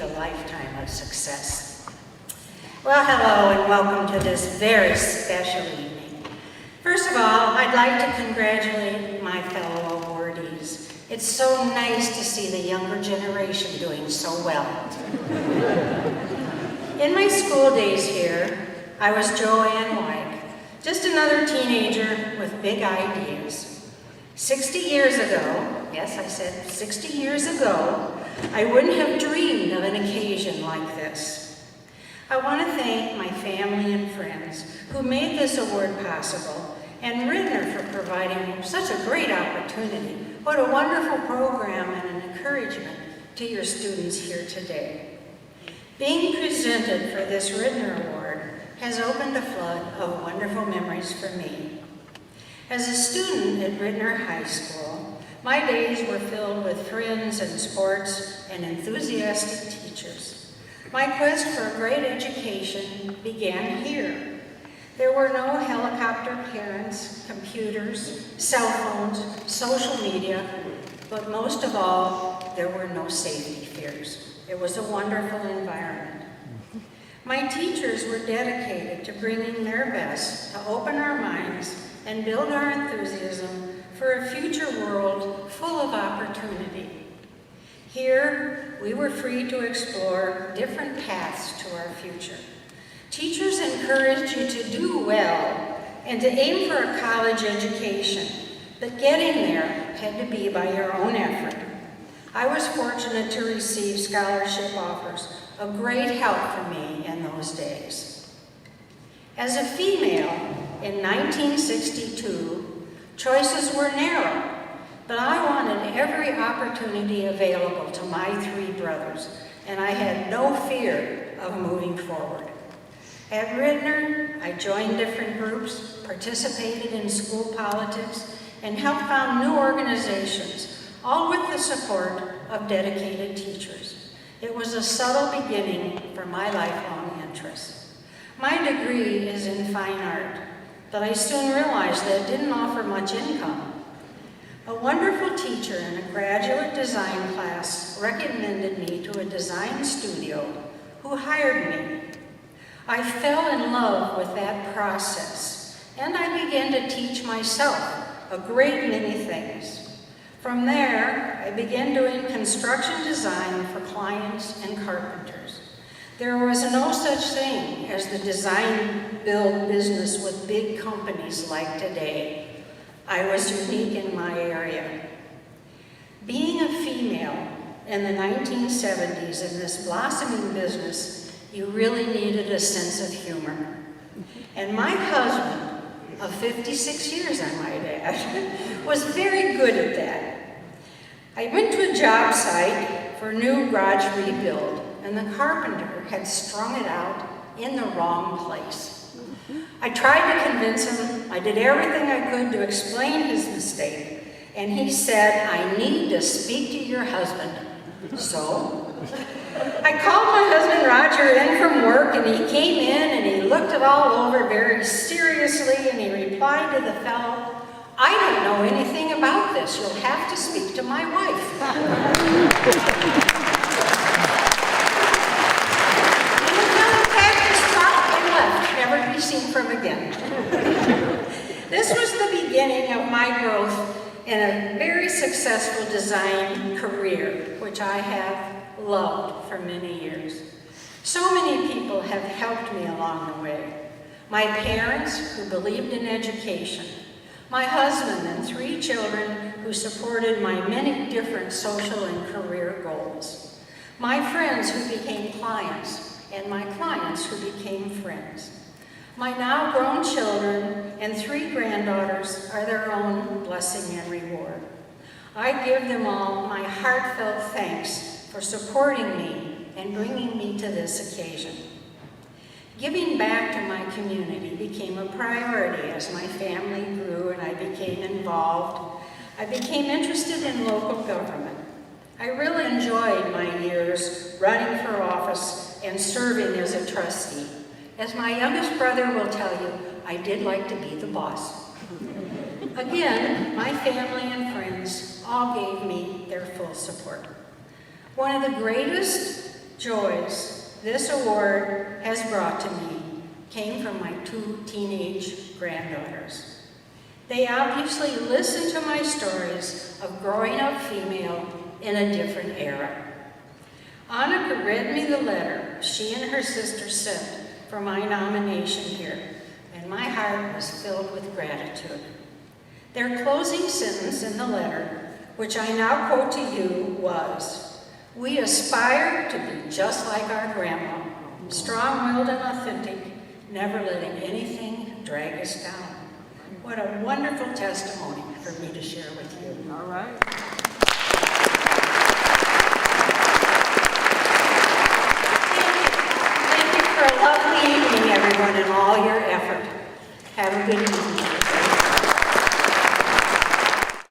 a lifetime of success. Well, hello and welcome to this very special evening. First of all, I'd like to congratulate my fellow awardees. It's so nice to see the younger generation doing so well. In my school days here, I was JoAnn, just another teenager with big ideas. 60 years ago, yes, I said 60 years ago, I wouldn't have dreamed of an occasion like this. I want to thank my family and friends who made this award possible, and Ridner for providing such a great opportunity. What a wonderful program and an encouragement to your students here today. Being presented for this Ridner Award has opened a flood of wonderful memories for me. As a student at Ridner High School, my days were filled with friends and sports and enthusiastic teachers. My quest for a great education began here. There were no helicopter parents, computers, cell phones, social media, but most of all, there were no safety fears. It was a wonderful environment. My teachers were dedicated to bringing their best to open our minds and build our enthusiasm for a future world full of opportunity. Here, we were free to explore different paths to our future. Teachers encouraged you to do well and to aim for a college education, but getting there had to be by your own effort. I was fortunate to receive scholarship offers, a great help for me in those days. As a female, in 1962, choices were narrow, but I wanted every opportunity available to my three brothers, and I had no fear of moving forward. At Ridner, I joined different groups, participated in school politics, and helped found new organizations, all with the support of dedicated teachers. It was a subtle beginning for my lifelong interests. My degree is in fine art, but I soon realized that it didn't offer much income. A wonderful teacher in a graduate design class recommended me to a design studio who hired me. I fell in love with that process, and I began to teach myself a great many things. From there, I began doing construction design for clients and carpenters. There was no such thing as the design-build business with big companies like today. I was unique in my area. Being a female in the 1970s in this blossoming business, you really needed a sense of humor. And my husband, of 56 years I might add, was very good at that. I went to a job site for a new garage rebuild, and the carpenter had strung it out in the wrong place. I tried to convince him. I did everything I could to explain his mistake, and he said, "I need to speak to your husband." So I called my husband Roger in from work, and he came in and he looked it all over very seriously, and he replied to the fellow, "I don't know anything about this. You'll have to speak to my wife." And the fellow packed his truck and left, never to be seen from again. This was the beginning of my growth in a very successful design career, which I have loved for many years. So many people have helped me along the way. My parents, who believed in education, my husband and three children who supported my many different social and career goals, my friends who became clients, and my clients who became friends. My now grown children and three granddaughters are their own blessing and reward. I give them all my heartfelt thanks for supporting me and bringing me to this occasion. Giving back to my community became a priority as my family grew and I became involved. I became interested in local government. I really enjoyed my years running for office and serving as a trustee. As my youngest brother will tell you, I did like to be the boss. Again, my family and friends all gave me their full support. One of the greatest joys this award has brought to me came from my 2 teenage granddaughters. They obviously listened to my stories of growing up female in a different era. Annika read me the letter she and her sister sent for my nomination here, and my heart was filled with gratitude. Their closing sentence in the letter, which I now quote to you, was, "We aspire to be just like our grandma, strong-willed and authentic, never letting anything drag us down." What a wonderful testimony for me to share with you. All right. Thank you for a lovely evening, everyone, and all your effort. Have a good evening.